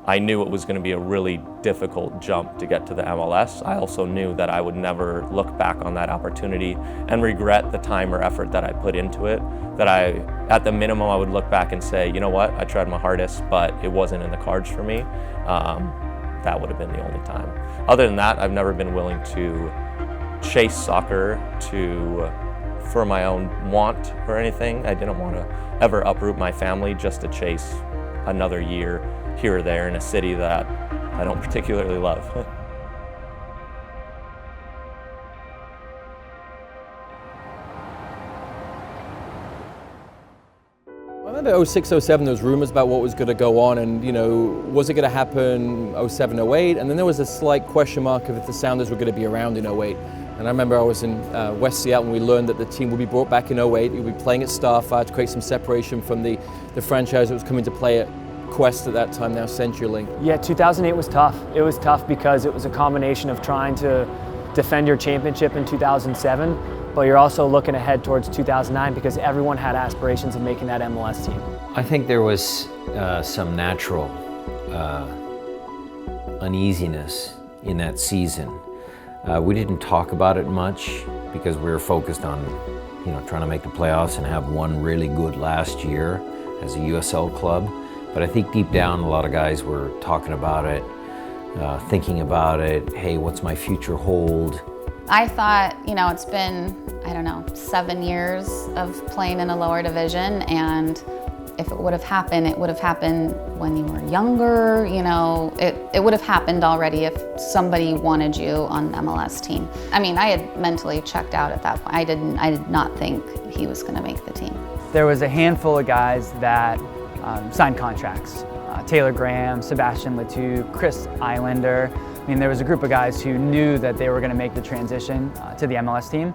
I knew it was going to be a really difficult jump to get to the MLS. I also knew that I would never look back on that opportunity and regret the time or effort that I put into it. That at the minimum, I would look back and say, you know what, I tried my hardest, but it wasn't in the cards for me. That would have been the only time. Other than that, I've never been willing to chase soccer for my own want or anything. I didn't want to ever uproot my family just to chase another year here or there in a city that I don't particularly love. I remember 06, 07, there was rumors about what was going to go on and, you know, was it going to happen 07, 08? And then there was a slight question mark of if the Sounders were going to be around in 08. And I remember I was in West Seattle and we learned that the team would be brought back in 08. It would be playing at Starfire to create some separation from the franchise that was coming to play at Quest at that time, now CenturyLink. Yeah, 2008 was tough. It was tough because it was a combination of trying to defend your championship in 2007, but you're also looking ahead towards 2009 because everyone had aspirations of making that MLS team. I think there was some natural uneasiness in that season. We didn't talk about it much because we were focused on, you know, trying to make the playoffs and have one really good last year as a USL club. But I think deep down, a lot of guys were talking about it, thinking about it. Hey, what's my future hold? I thought, you know, it's been, I don't know, 7 years of playing in a lower division, and if it would have happened, it would have happened when you were younger, you know, it would have happened already if somebody wanted you on an MLS team. I mean, I had mentally checked out at that point. I did not think he was going to make the team. There was a handful of guys that signed contracts. Taylor Graham, Sebastian Letou, Chris Islander. I mean, there was a group of guys who knew that they were going to make the transition to the MLS team.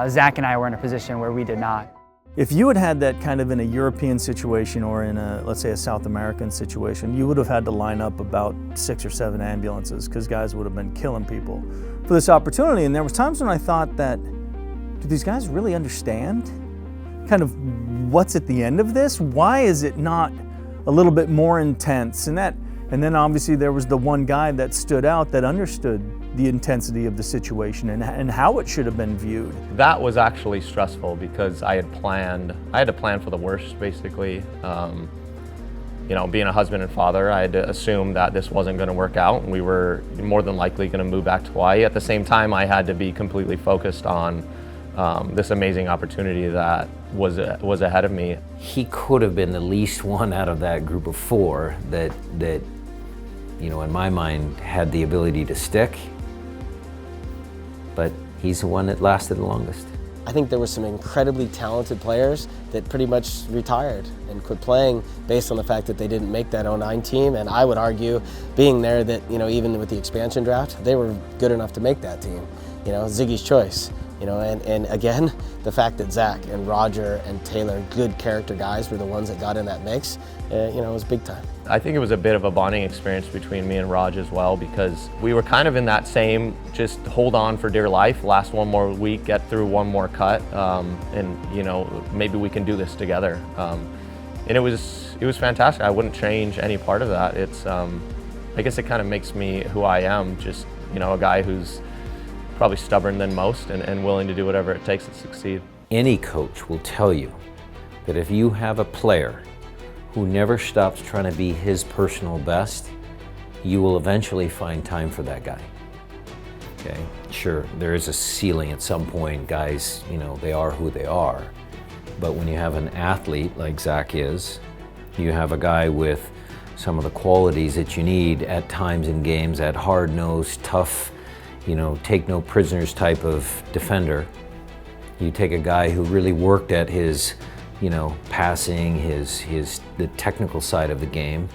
Zach and I were in a position where we did not. If you had had that kind of in a European situation or in a, let's say, a South American situation, you would have had to line up about 6 or 7 ambulances because guys would have been killing people for this opportunity. And there was times when I thought that, do these guys really understand kind of what's at the end of this? Why is it not a little bit more intense? And then obviously there was the one guy that stood out that understood the intensity of the situation and how it should have been viewed. That was actually stressful because I had to plan for the worst, basically. You know, being a husband and father, I had to assume that this wasn't going to work out and we were more than likely going to move back to Hawaii. At the same time, I had to be completely focused on this amazing opportunity that was ahead of me. He could have been the least one out of that group of 4 that you know, in my mind, had the ability to stick, but he's the one that lasted the longest. I think there were some incredibly talented players that pretty much retired and quit playing based on the fact that they didn't make that 09 team, and I would argue, being there, that, you know, even with the expansion draft, they were good enough to make that team. You know, Ziggy's choice. You know, and again, the fact that Zach and Roger and Taylor, good character guys, were the ones that got in that mix, you know, it was big time. I think it was a bit of a bonding experience between me and Raj as well, because we were kind of in that same, just hold on for dear life, last one more week, get through one more cut, and, you know, maybe we can do this together. And it was fantastic. I wouldn't change any part of that. It's, I guess it kind of makes me who I am, just, you know, a guy who's probably stubborn than most and willing to do whatever it takes to succeed. Any coach will tell you that if you have a player who never stops trying to be his personal best, you will eventually find time for that guy. Okay, sure, there is a ceiling at some point. Guys, you know, they are who they are. But when you have an athlete like Zach is, you have a guy with some of the qualities that you need at times in games, that hard-nosed, tough, you know, take no prisoners type of defender. You take a guy who really worked at his, you know, passing, the technical side of the game,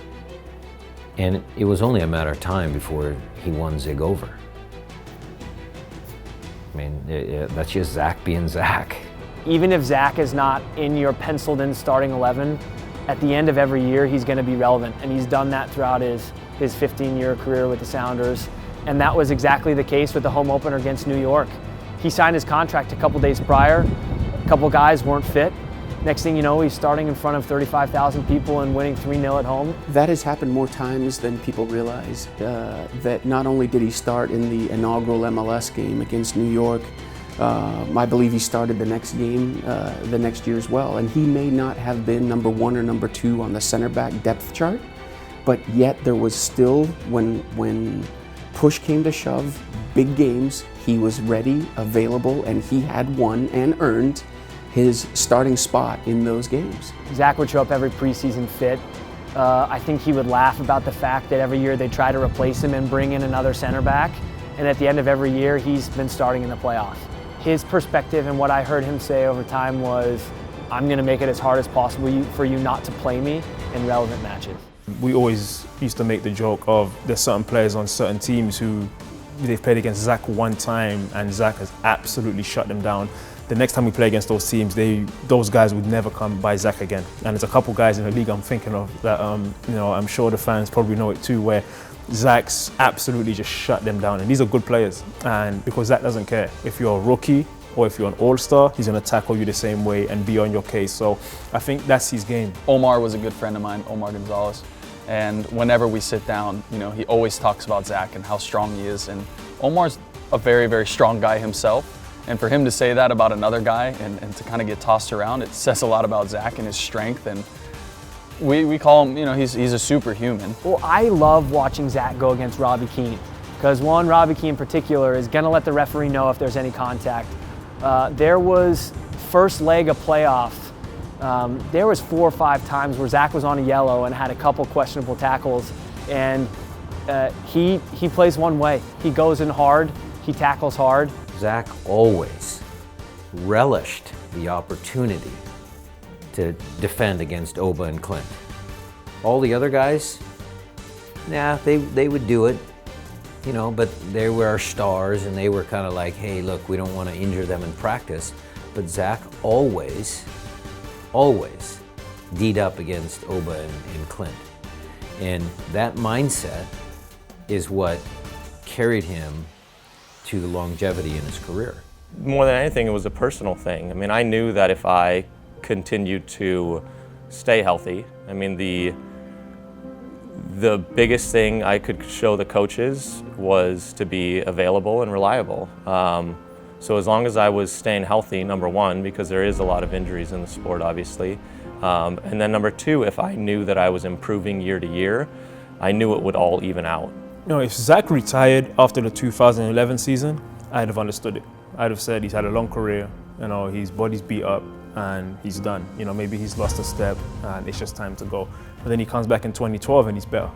and it was only a matter of time before he won Zig over. I mean, that's just Zach being Zach. Even if Zach is not in your penciled in starting 11, at the end of every year he's going to be relevant, and he's done that throughout his 15-year career with the Sounders. And that was exactly the case with the home opener against New York. He signed his contract a couple days prior. A couple guys weren't fit. next thing you know, he's starting in front of 35,000 people and winning 3-0 at home. That has happened more times than people realize. That not only did he start in the inaugural MLS game against New York, I believe he started the next game the next year as well. And he may not have been number 1 or number 2 on the center back depth chart, but yet there was still, when push came to shove, big games, he was ready, available, and he had won and earned his starting spot in those games. Zach would show up every preseason fit. I think he would laugh about the fact that every year they try to replace him and bring in another center back, and at the end of every year he's been starting in the playoff. His perspective and what I heard him say over time was, I'm going to make it as hard as possible for you not to play me in relevant matches. We always used to make the joke of there's certain players on certain teams who they've played against Zach one time and Zach has absolutely shut them down. The next time we play against those teams, those guys would never come by Zach again. And there's a couple guys in the league I'm thinking of that, I'm sure the fans probably know it too, where Zach's absolutely just shut them down. And these are good players. And because Zach doesn't care. If you're a rookie or if you're an all-star, he's going to tackle you the same way and be on your case. So I think that's his game. Omar was a good friend of mine, Omar Gonzalez. And whenever we sit down, he always talks about Zach and how strong he is. And Omar's a very, very strong guy himself. And for him to say that about another guy and to kind of get tossed around, it says a lot about Zach and his strength. And we call him, he's a superhuman. Well, I love watching Zach go against Robbie Keane because Robbie Keane in particular is going to let the referee know if there's any contact. There was first leg of playoff. There was 4 or 5 times where Zach was on a yellow and had a couple questionable tackles, and he plays one way. He goes in hard, he tackles hard. Zach always relished the opportunity to defend against Oba and Clint. All the other guys, they would do it, but they were our stars and they were kind of like, hey, look, we don't want to injure them in practice. But Zach always D'd up against Oba and Clint. And that mindset is what carried him to the longevity in his career. More than anything, it was a personal thing. I mean, I knew that if I continued to stay healthy, the biggest thing I could show the coaches was to be available and reliable. So as long as I was staying healthy, number one, because there is a lot of injuries in the sport, obviously, and then number two, if I knew that I was improving year to year, I knew it would all even out. If Zach retired after the 2011 season, I'd have understood it. I'd have said he's had a long career, his body's beat up and he's done. Maybe he's lost a step and it's just time to go. But then he comes back in 2012 and he's better.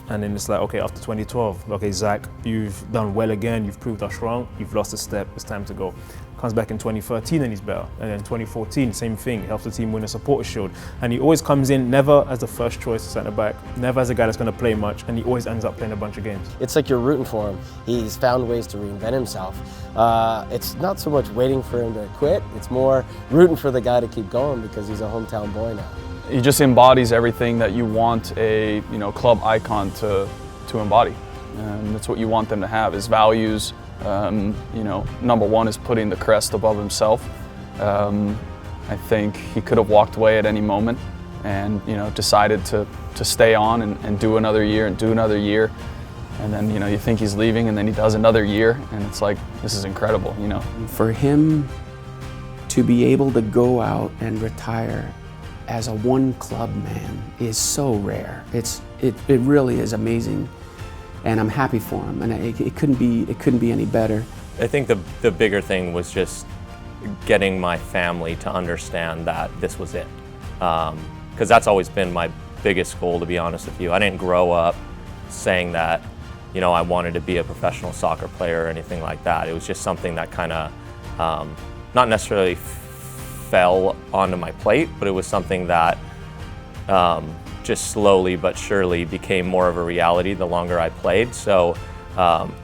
And then it's like, okay, after 2012, okay, Zach, you've done well again, you've proved us wrong, you've lost a step, it's time to go. Comes back in 2013 and he's better. And then 2014, same thing, helps the team win a Supporters' Shield. And he always comes in never as the first choice centre back, never as a guy that's going to play much, and he always ends up playing a bunch of games. It's like you're rooting for him. He's found ways to reinvent himself. It's not so much waiting for him to quit, it's more rooting for the guy to keep going because he's a hometown boy now. He just embodies everything that you want a club icon to embody. And that's what you want them to have, is values. Number one is putting the crest above himself. I think he could have walked away at any moment and decided to stay on and do another year and do another year. And then you think he's leaving and then he does another year and it's like, this is incredible. For him to be able to go out and retire as a one club man is so rare. It really is amazing. And I'm happy for him, and it couldn't be any better. I think the bigger thing was just getting my family to understand that this was it, because that's always been my biggest goal, to be honest with you. I didn't grow up saying that, I wanted to be a professional soccer player or anything like that. It was just something that kind of, not necessarily fell onto my plate, but it was something that just slowly but surely became more of a reality the longer I played. So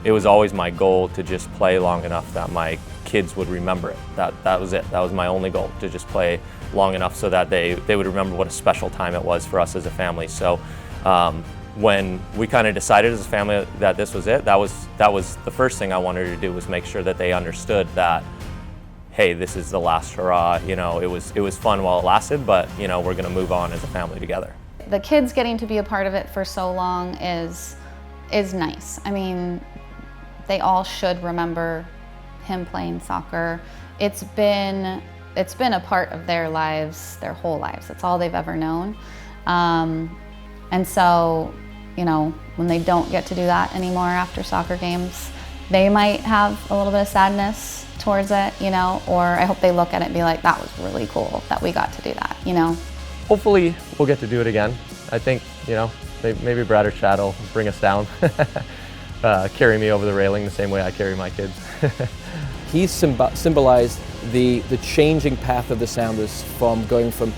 it was always my goal to just play long enough that my kids would remember it. That was it. That was my only goal, to just play long enough so that they would remember what a special time it was for us as a family. So when we kind of decided as a family that this was it, that was the first thing I wanted to do, was make sure that they understood that hey, this is the last hurrah. You know, it was fun while it lasted, but you know, we're gonna move on as a family together. The kids getting to be a part of it for so long is nice. I mean, they all should remember him playing soccer. It's been a part of their lives, their whole lives. It's all they've ever known. And so, you know, when they don't get to do that anymore after soccer games, they might have a little bit of sadness towards it, you know, or I hope they look at it and be like, that was really cool that we got to do that, you know. Hopefully we'll get to do it again. I think, you know, maybe Brad or Chad will bring us down, carry me over the railing the same way I carry my kids. He's symbolized the changing path of the Sounders from going from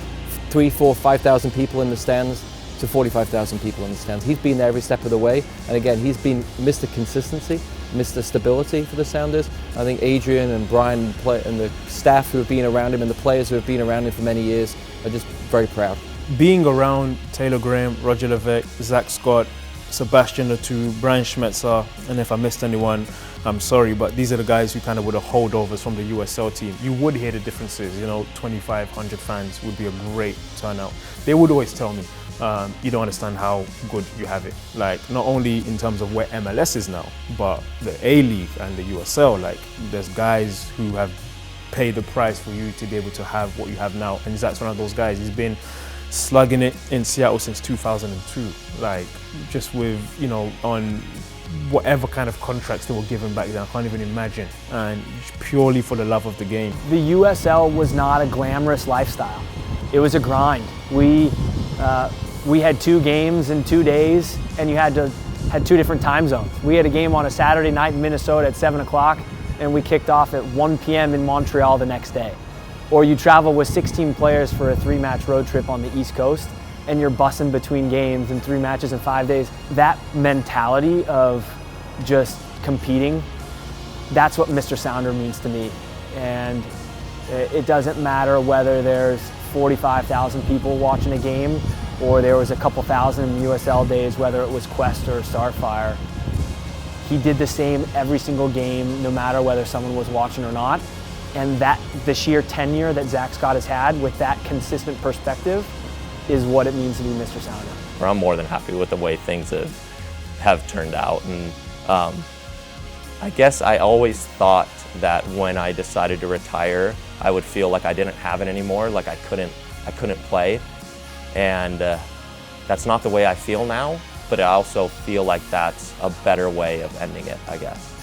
3,000, 4,000, 5,000 people in the stands to 45,000 people in the stands. He's been there every step of the way, and again, he's been Mr. Consistency, Mr. Stability for the Sounders. I think Adrian and Brian and the staff who have been around him and the players who have been around him for many years are just very proud. Being around Taylor Graham, Roger Levesque, Zach Scott, Sebastian Letou, Brian SCHMETZER, and if I missed anyone, I'm sorry, but these are the guys who kind of were the holdovers from the USL team. You would hear the differences, you know, 2,500 fans would be a great turnout. They would always tell me, you don't understand how good you have it. Like, not only in terms of where MLS is now, but the A-League and the USL, like, there's guys who have paid the price for you to be able to have what you have now, and Zach's one of those guys. He's been slugging it in Seattle since 2002, like, just with, you know, on whatever kind of contracts they were given back then, I can't even imagine, and purely for the love of the game. The USL was not a glamorous lifestyle. It was a grind. We had 2 games in 2 days, and you had 2 different time zones. We had a game on a Saturday night in Minnesota at 7 o'clock, and we kicked off at 1 p.m. in Montreal the next day. Or you travel with 16 players for a 3-match road trip on the East Coast, and you're bussing between games and 3 matches in 5 days. That mentality of just competing, that's what Mr. Sounder means to me. And it doesn't matter whether there's 45,000 people watching a game or there was a couple thousand in the USL days, whether it was Quest or Starfire. He did the same every single game, no matter whether someone was watching or not. And the sheer tenure that Zach Scott has had with that consistent perspective is what it means to be Mr. Sounder. I'm more than happy with the way things have turned out. And I guess I always thought that when I decided to retire, I would feel like I didn't have it anymore, like I couldn't play. And that's not the way I feel now, but I also feel like that's a better way of ending it, I guess.